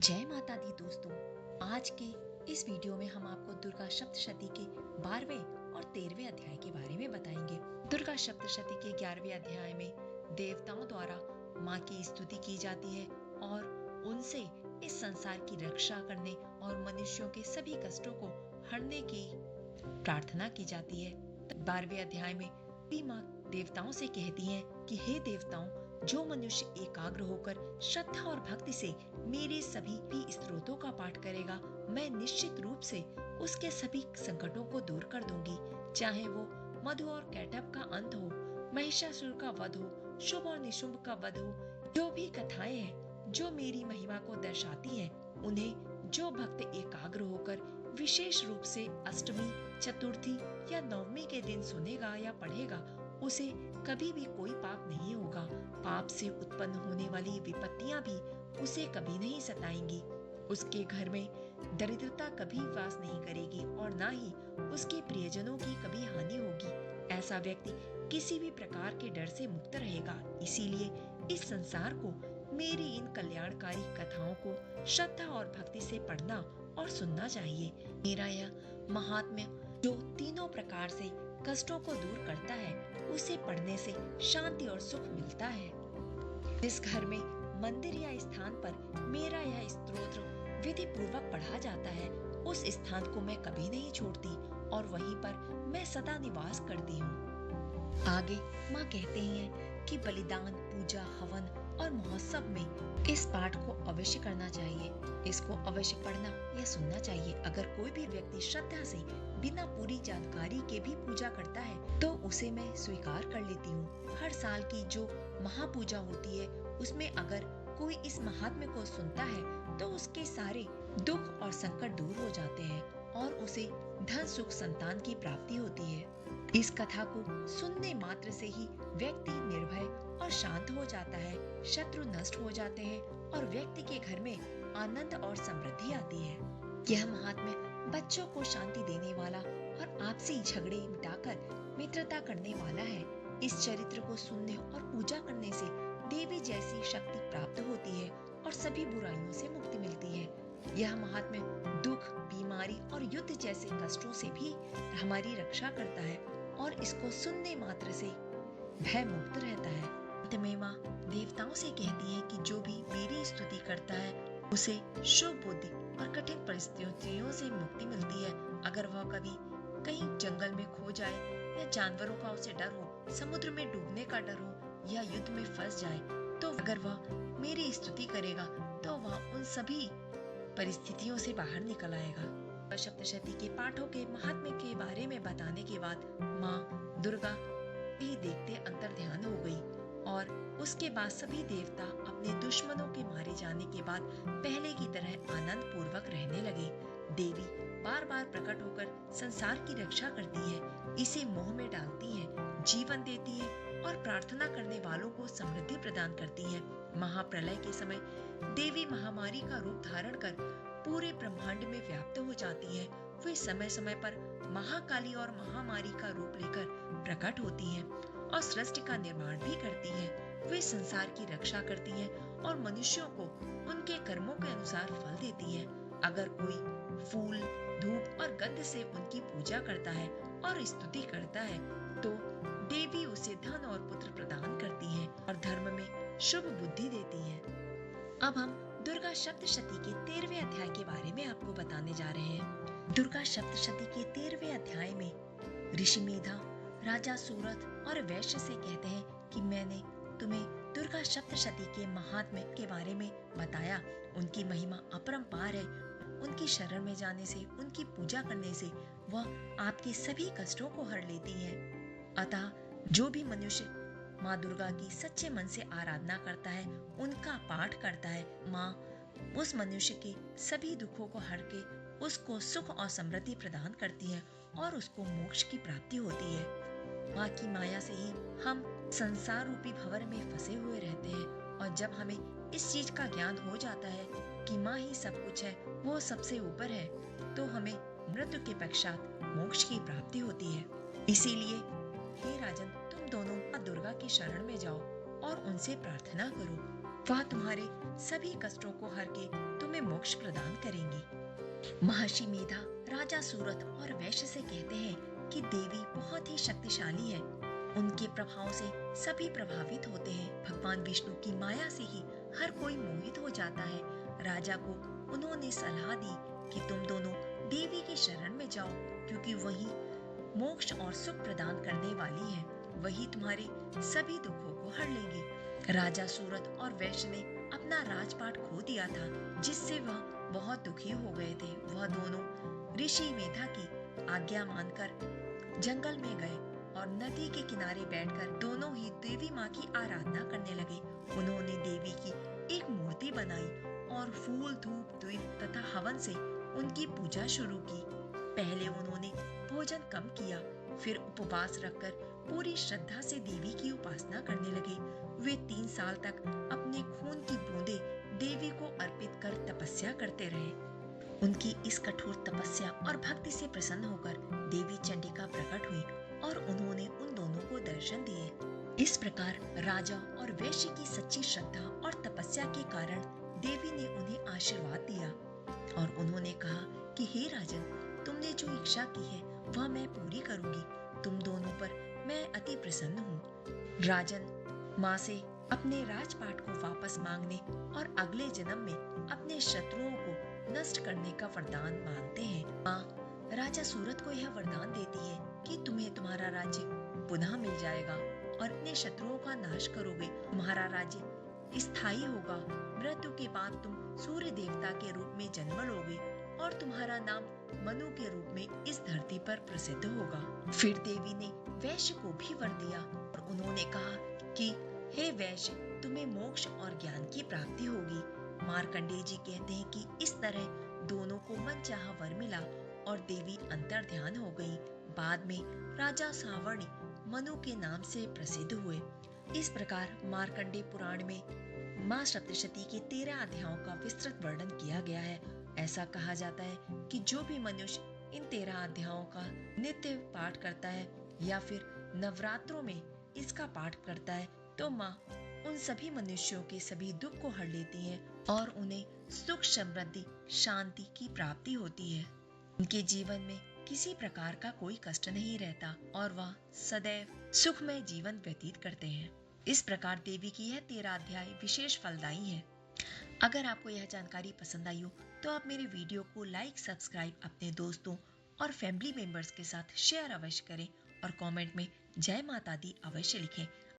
जय माता दी दोस्तों। आज के इस वीडियो में हम आपको दुर्गा सप्तशती के 12वें और 13वें अध्याय के बारे में बताएंगे। दुर्गा सप्तशती के 11वें अध्याय में देवताओं द्वारा माँ की स्तुति की जाती है और उनसे इस संसार की रक्षा करने और मनुष्यों के सभी कष्टों को हरने की प्रार्थना की जाती है। 12वें अध्याय में माँ देवताओं से कहती है कि हे देवताओं, जो मनुष्य एकाग्र होकर श्रद्धा और भक्ति से मेरे सभी भी स्तोत्रों का पाठ करेगा, मैं निश्चित रूप से उसके सभी संकटों को दूर कर दूंगी। चाहे वो मधु और कैटभ का अंत हो, महिषासुर का वध हो, शुभ और निशुंभ का वध हो, जो भी कथाएं हैं जो मेरी महिमा को दर्शाती हैं, उन्हें जो भक्त एकाग्र होकर विशेष रूप से अष्टमी, चतुर्थी या नवमी के दिन सुनेगा या पढ़ेगा, उसे कभी भी कोई पाप नहीं होगा। पाप से उत्पन्न होने वाली विपत्तियां भी उसे कभी नहीं सताएंगी। उसके घर में दरिद्रता कभी वास नहीं करेगी और ना ही उसके प्रियजनों की कभी हानि होगी। ऐसा व्यक्ति किसी भी प्रकार के डर से मुक्त रहेगा। इसीलिए इस संसार को मेरी इन कल्याणकारी कथाओं को श्रद्धा और भक्ति से पढ़ना और सुनना चाहिए। मेरा यह महात्म्य जो तीनों प्रकार से कष्टों को दूर करता है, उसे पढ़ने से शांति और सुख मिलता है। जिस घर में मंदिर या स्थान पर मेरा यह स्तोत्र विधि पूर्वक पढ़ा जाता है, उस स्थान को मैं कभी नहीं छोड़ती और वहीं पर मैं सदा निवास करती हूँ। आगे माँ कहते हैं कि बलिदान, पूजा, हवन और महोत्सव में इस पाठ को अवश्य करना चाहिए। इसको अवश्य पढ़ना या सुनना चाहिए। अगर कोई भी व्यक्ति श्रद्धा से बिना पूरी जानकारी के भी पूजा करता है तो उसे मैं स्वीकार कर लेती हूँ। हर साल की जो महापूजा होती है, उसमें अगर कोई इस महात्म्य को सुनता है तो उसके सारे दुख और संकट दूर हो जाते हैं और उसे धन, सुख, संतान की प्राप्ति होती है। इस कथा को सुनने मात्र से ही व्यक्ति निर्भय और शांत हो जाता है, शत्रु नष्ट हो जाते हैं और व्यक्ति के घर में आनंद और समृद्धि आती है। यह महात्म्य बच्चों को शांति देने वाला और आपसी झगड़े मिटाकर मित्रता करने वाला है। इस चरित्र को सुनने और पूजा करने से देवी जैसी शक्ति प्राप्त होती है और सभी बुराइयों से मुक्ति मिलती है। यह महात्म्य दुख, बीमारी और युद्ध जैसे कष्टों से भी हमारी रक्षा करता है और इसको सुनने मात्र से भय मुक्त रहता है। अंत में माँ देवताओं से कहती है कि जो भी मेरी स्तुति करता है, उसे शुभ बुद्धि और कठिन परिस्थितियों से मुक्ति मिलती है। अगर वह कभी कहीं जंगल में खो जाए या जानवरों का उसे डर हो, समुद्र में डूबने का डर हो या युद्ध में फंस जाए, तो अगर वह मेरी स्तुति करेगा तो वह उन सभी परिस्थितियों से बाहर निकल आएगा। सप्तशती के पाठों के महात्म्य के बारे में बताने के बाद माँ दुर्गा ही देखते अंतर ध्यान हो गई और उसके बाद सभी देवता अपने दुश्मनों के मारे जाने के बाद पहले की तरह आनंद पूर्वक रहने लगे। देवी बार बार प्रकट होकर संसार की रक्षा करती है, इसे मोह में डालती है, जीवन देती है और प्रार्थना करने वालों को समृद्धि प्रदान करती है। महाप्रलय के समय देवी महामारी का रूप धारण कर पूरे ब्रह्मांड में व्याप्त हो जाती है। वे समय समय पर महाकाली और महामारी का रूप लेकर प्रकट होती हैं और सृष्टि का निर्माण भी करती हैं। वे संसार की रक्षा करती हैं और मनुष्यों को उनके कर्मों के अनुसार फल देती हैं। अगर कोई फूल, धूप और गंध से उनकी पूजा करता है और स्तुति करता है तो देवी उसे धन और पुत्र प्रदान करती है और धर्म में शुभ बुद्धि देती है। अब हम दुर्गा सप्तशती के 13वें अध्याय के बारे में आपको बताने जा रहे हैं। दुर्गा सप्तशती के 13वें अध्याय में ऋषि मेधा राजा सूरथ और वैश्य से कहते हैं कि मैंने तुम्हें दुर्गा सप्तशती के महात्म्य के बारे में बताया। उनकी महिमा अपरंपार है। उनकी शरण में जाने से, उनकी पूजा करने से वह आपके सभी कष्टों को हर लेती है। अतः जो भी मनुष्य माँ दुर्गा की सच्चे मन से आराधना करता है, उनका पाठ करता है, माँ उस मनुष्य के सभी दुखों को हर के उसको सुख और समृद्धि प्रदान करती है और उसको मोक्ष की प्राप्ति होती है। माँ की माया से ही हम संसार रूपी भंवर में फंसे हुए रहते हैं और जब हमें इस चीज का ज्ञान हो जाता है कि माँ ही सब कुछ है, वो सबसे ऊपर है, तो हमें मृत्यु के पश्चात मोक्ष की प्राप्ति होती है। इसीलिए हे राजन, तुम दोनों माँ दुर्गा की शरण में जाओ और उनसे प्रार्थना करो। वह तुम्हारे सभी कष्टों को हर के तुम्हें मोक्ष प्रदान करेंगी। महर्षि मेधा राजा सूरत और वैश्य से कहते हैं कि देवी बहुत ही शक्तिशाली है। उनके प्रभाव से सभी प्रभावित होते हैं। भगवान विष्णु की माया से ही हर कोई मोहित हो जाता है। राजा को उन्होंने सलाह दी कि तुम दोनों देवी की शरण में जाओ, क्योंकि वही मोक्ष और सुख प्रदान करने वाली है। वही तुम्हारे सभी दुखों को हर लेंगी। राजा सूरत और वैश्य ने अपना राजपाट खो दिया था, जिससे वह बहुत दुखी हो गए थे। वह दोनों ऋषि मेधा की आज्ञा मानकर जंगल में गए और नदी के किनारे बैठकर दोनों ही देवी माँ की आराधना करने लगे। उन्होंने देवी की एक मूर्ति बनाई और फूल, धूप, दीप तथा हवन से उनकी पूजा शुरू की। पहले उन्होंने भोजन कम किया, फिर उपवास रखकर पूरी श्रद्धा से देवी की उपासना करने लगे। वे 3 साल तक अपने खून की बूंदें देवी को अर्पित कर तपस्या करते रहे। उनकी इस कठोर तपस्या और भक्ति से प्रसन्न होकर देवी चंडिका प्रकट हुई और उन्होंने उन दोनों को दर्शन दिए। इस प्रकार राजा और वैश्य की सच्ची श्रद्धा और तपस्या के कारण देवी ने उन्हें आशीर्वाद दिया और उन्होंने कहा कि हे राजन, तुमने जो इच्छा की है वह मैं पूरी करूंगी। तुम दोनों पर मैं अति प्रसन्न हूँ। राजन माँ से अपने राजपाट को वापस मांगने और अगले जन्म में अपने शत्रुओं को नष्ट करने का वरदान मांगते हैं। माँ राजा सूरत को यह वरदान देती है कि तुम्हें तुम्हारा राज्य पुनः मिल जाएगा और अपने शत्रुओं का नाश करोगे। तुम्हारा राज्य स्थायी होगा। मृत्यु के बाद तुम सूर्य देवता के रूप में जन्म लोगे और तुम्हारा नाम मनु के रूप में इस धरती पर प्रसिद्ध होगा। फिर देवी ने वैश्य को भी वर दिया और उन्होंने कहा कि हे वैश्य, तुम्हें मोक्ष और ज्ञान की प्राप्ति होगी। मार्कंडेय जी कहते हैं कि इस तरह दोनों को मनचाहा वर मिला और देवी अंतर ध्यान हो गई। बाद में राजा सावर्ण मनु के नाम से प्रसिद्ध हुए। इस प्रकार मार्कंडेय पुराण में माँ सप्तशती के 13 अध्यायों का विस्तृत वर्णन किया गया है। ऐसा कहा जाता है कि जो भी मनुष्य इन 13 अध्यायों का नित्य पाठ करता है या फिर नवरात्रों में इसका पाठ करता है, तो माँ उन सभी मनुष्यों के सभी दुख को हर लेती हैं और उन्हें सुख, समृद्धि, शांति की प्राप्ति होती है। उनके जीवन में किसी प्रकार का कोई कष्ट नहीं रहता और वह सदैव सुखमय जीवन व्यतीत करते हैं। इस प्रकार देवी की यह 13 अध्याय विशेष फलदायी है। अगर आपको यह जानकारी पसंद आई हो तो आप मेरे वीडियो को लाइक, सब्सक्राइब, अपने दोस्तों और फैमिली मेंबर्स के साथ शेयर अवश्य करें और कमेंट में जय माता दी अवश्य लिखें।